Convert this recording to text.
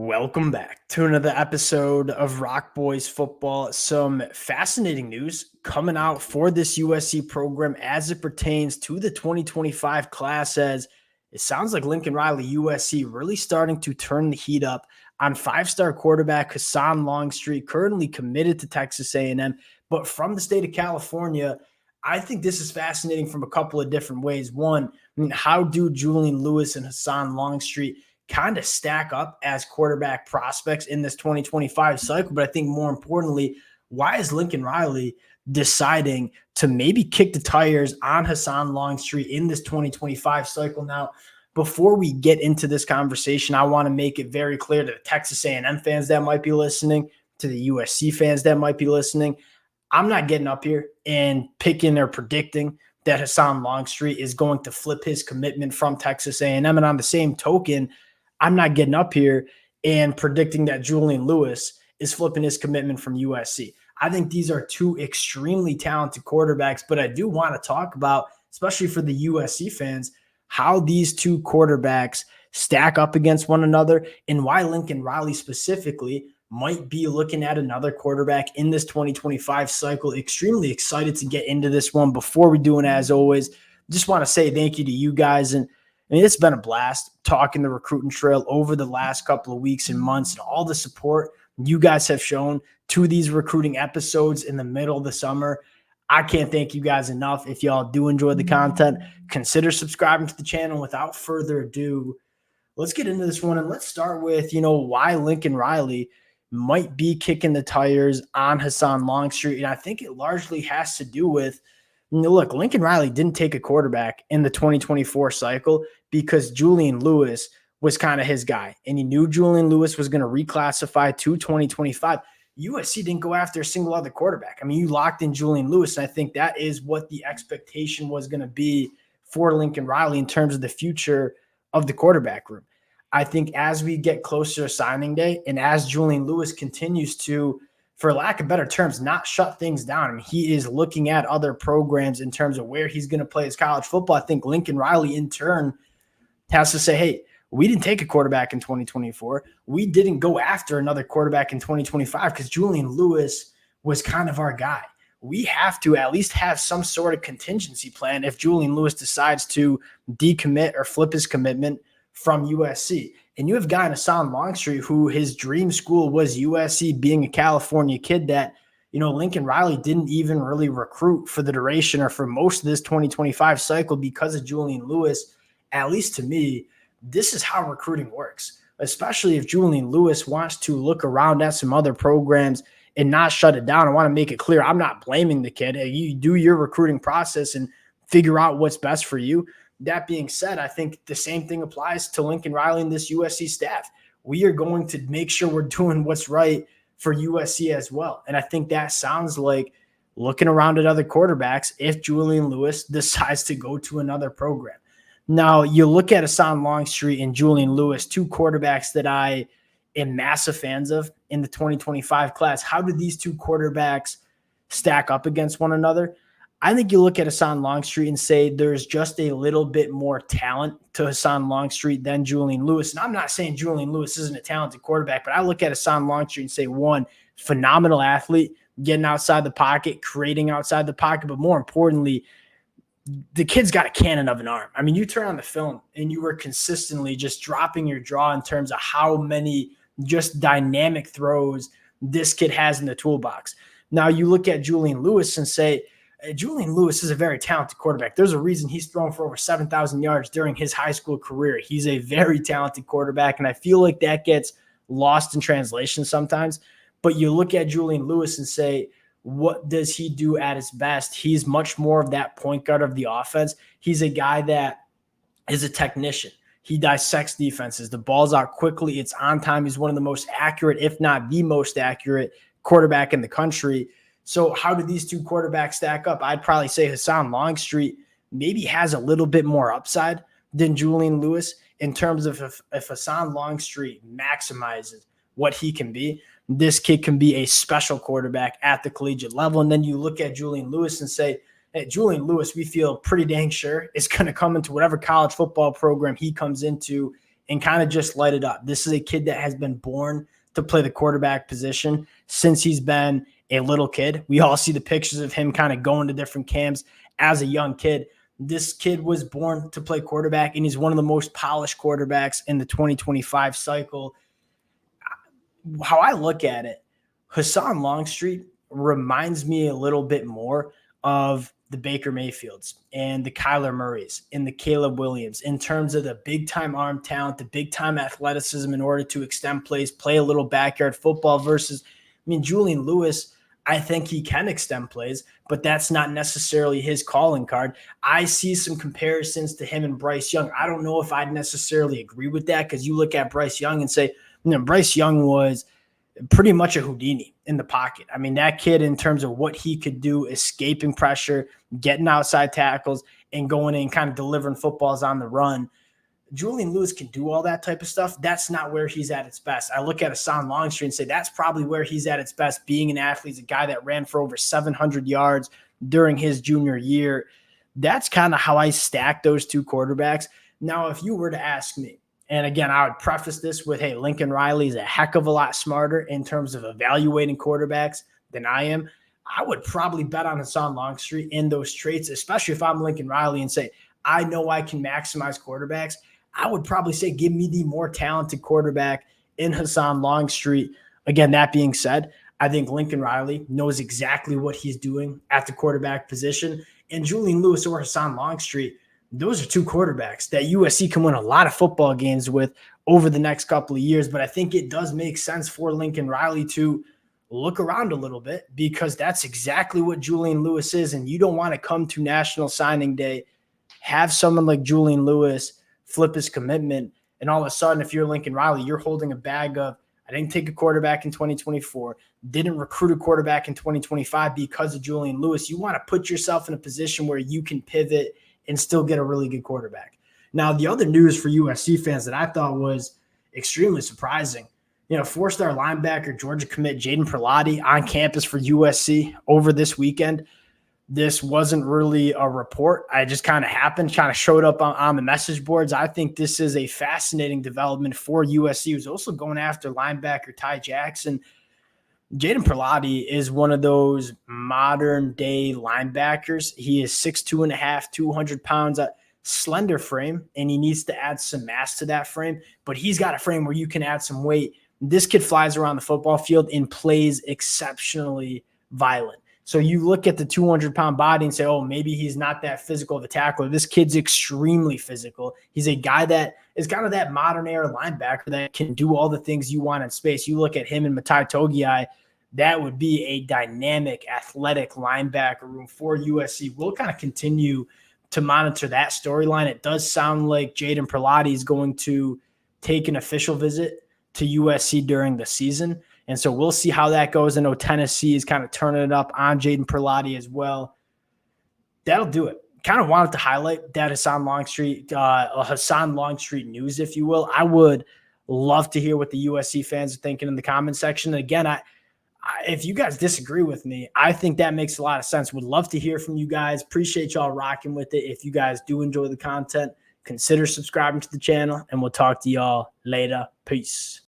Welcome back to another episode of Rock Boys Football. Some fascinating news coming out for this USC program as it pertains to the 2025 class, as it sounds like Lincoln Riley, USC, really starting to turn the heat up on five-star quarterback Husan Longstreet, currently committed to Texas A&M, but from the state of California. I think this is fascinating from a couple of different ways. One, how do Julian Lewis and Husan Longstreet kind of stack up as quarterback prospects in this 2025 cycle? But I think more importantly, why is Lincoln Riley deciding to maybe kick the tires on Husan Longstreet in this 2025 cycle? Now, before we get into this conversation, I want to make it very clear to the Texas A&M fans that might be listening, to the USC fans that might be listening, I'm not getting up here and picking or predicting that Husan Longstreet is going to flip his commitment from Texas A&M. And on the same token, I'm not getting up here and predicting that Julian Lewis is flipping his commitment from USC. I think these are two extremely talented quarterbacks, but I do want to talk about, especially for the USC fans, how these two quarterbacks stack up against one another and why Lincoln Riley specifically might be looking at another quarterback in this 2025 cycle. Extremely excited to get into this one. Before we do it, as always, just want to say thank you to you guys. And it's been a blast talking the recruiting trail over the last couple of weeks and months, and all the support you guys have shown to these recruiting episodes in the middle of the summer. I can't thank you guys enough. If y'all do enjoy the content, consider subscribing to the channel. Without further ado, let's get into this one. And let's start with, why Lincoln Riley might be kicking the tires on Husan Longstreet. And I think it largely has to do with, look, Lincoln Riley didn't take a quarterback in the 2024 cycle because Julian Lewis was kind of his guy. And he knew Julian Lewis was going to reclassify to 2025. USC didn't go after a single other quarterback. I mean, you locked in Julian Lewis, and I think that is what the expectation was going to be for Lincoln Riley in terms of the future of the quarterback room. I think as we get closer to signing day and as Julian Lewis continues to, for lack of better terms, not shut things down, I mean, he is looking at other programs in terms of where he's going to play his college football. I think Lincoln Riley in turn has to say, hey, we didn't take a quarterback in 2024. We didn't go after another quarterback in 2025 because Julian Lewis was kind of our guy. We have to at least have some sort of contingency plan if Julian Lewis decides to decommit or flip his commitment from USC. And you have a guy in Husan Longstreet who his dream school was USC, being a California kid that, Lincoln Riley didn't even really recruit for the duration or for most of this 2025 cycle because of Julian Lewis. At least to me, this is how recruiting works, especially if Julian Lewis wants to look around at some other programs and not shut it down. I want to make it clear, I'm not blaming the kid. You do your recruiting process and figure out what's best for you. That being said, I think the same thing applies to Lincoln Riley and this USC staff. We are going to make sure we're doing what's right for USC as well. And I think that sounds like looking around at other quarterbacks if Julian Lewis decides to go to another program. Now, you look at Husan Longstreet and Julian Lewis, two quarterbacks that I am massive fans of in the 2025 class. How do these two quarterbacks stack up against one another? I think you look at Husan Longstreet and say there's just a little bit more talent to Husan Longstreet than Julian Lewis. And I'm not saying Julian Lewis isn't a talented quarterback, but I look at Husan Longstreet and say, one, phenomenal athlete, getting outside the pocket, creating outside the pocket, but more importantly, the kid's got a cannon of an arm. I mean, you turn on the film and you were consistently just dropping your jaw in terms of how many just dynamic throws this kid has in the toolbox. Now you look at Julian Lewis and say, Julian Lewis is a very talented quarterback. There's a reason he's thrown for over 7,000 yards during his high school career. He's a very talented quarterback, and I feel like that gets lost in translation sometimes. But you look at Julian Lewis and say, what does he do at his best? He's much more of that point guard of the offense. He's a guy that is a technician. He dissects defenses. The ball's out quickly. It's on time. He's one of the most accurate, if not the most accurate quarterback in the country. So how do these two quarterbacks stack up? I'd probably say Husan Longstreet maybe has a little bit more upside than Julian Lewis in terms of if Husan Longstreet maximizes what he can be, this kid can be a special quarterback at the collegiate level. And then you look at Julian Lewis and say, hey, Julian Lewis, we feel pretty dang sure is going to come into whatever college football program he comes into and kind of just light it up. This is a kid that has been born to play the quarterback position since he's been a little kid. We all see the pictures of him kind of going to different camps as a young kid. This kid was born to play quarterback, and he's one of the most polished quarterbacks in the 2025 cycle. How I look at it, Husan Longstreet reminds me a little bit more of the Baker Mayfields and the Kyler Murrays and the Caleb Williams in terms of the big-time arm talent, the big-time athleticism in order to extend plays, play a little backyard football versus, Julian Lewis, I think he can extend plays, but that's not necessarily his calling card. I see some comparisons to him and Bryce Young. I don't know if I'd necessarily agree with that because you look at Bryce Young and say, Bryce Young was pretty much a Houdini in the pocket. That kid, in terms of what he could do, escaping pressure, getting outside tackles, and going in and kind of delivering footballs on the run. Julian Lewis can do all that type of stuff. That's not where he's at its best. I look at Husan Longstreet and say that's probably where he's at its best, being an athlete. He's a guy that ran for over 700 yards during his junior year. That's kind of how I stack those two quarterbacks. Now, if you were to ask me, and again, I would preface this with, hey, Lincoln Riley is a heck of a lot smarter in terms of evaluating quarterbacks than I am. I would probably bet on Husan Longstreet in those traits, especially if I'm Lincoln Riley and say, I know I can maximize quarterbacks. I would probably say, give me the more talented quarterback in Husan Longstreet. Again, that being said, I think Lincoln Riley knows exactly what he's doing at the quarterback position. And Julian Lewis or Husan Longstreet, those are two quarterbacks that USC can win a lot of football games with over the next couple of years. But I think it does make sense for Lincoln Riley to look around a little bit because that's exactly what Julian Lewis is. And you don't want to come to National Signing Day, have someone like Julian Lewis flip his commitment, and all of a sudden, if you're Lincoln Riley, you're holding a bag of, I didn't take a quarterback in 2024, didn't recruit a quarterback in 2025 because of Julian Lewis. You want to put yourself in a position where you can pivot and still get a really good quarterback. Now, the other news for USC fans that I thought was extremely surprising, four-star linebacker, Georgia commit Jaden Perlotti on campus for USC over this weekend. This wasn't really a report. I just kind of happened, kind of showed up on the message boards. I think this is a fascinating development for USC, who's also going after linebacker Ty Jackson. Jaden Perlotti is one of those modern-day linebackers. He is 6'2.5", 200 pounds, a slender frame, and he needs to add some mass to that frame. But he's got a frame where you can add some weight. This kid flies around the football field and plays exceptionally violent. So you look at the 200-pound body and say, oh, maybe he's not that physical of a tackler. This kid's extremely physical. He's a guy that is kind of that modern-era linebacker that can do all the things you want in space. You look at him and Matai Togiai, that would be a dynamic, athletic linebacker room for USC. We'll kind of continue to monitor that storyline. It does sound like Jaden Perlotti is going to take an official visit to USC during the season. And so we'll see how that goes. I know Tennessee is kind of turning it up on Jaden Perlotti as well. That'll do it. Kind of wanted to highlight that Husan Longstreet news, if you will. I would love to hear what the USC fans are thinking in the comment section. And again, if you guys disagree with me, I think that makes a lot of sense. Would love to hear from you guys. Appreciate y'all rocking with it. If you guys do enjoy the content, consider subscribing to the channel, and we'll talk to y'all later. Peace.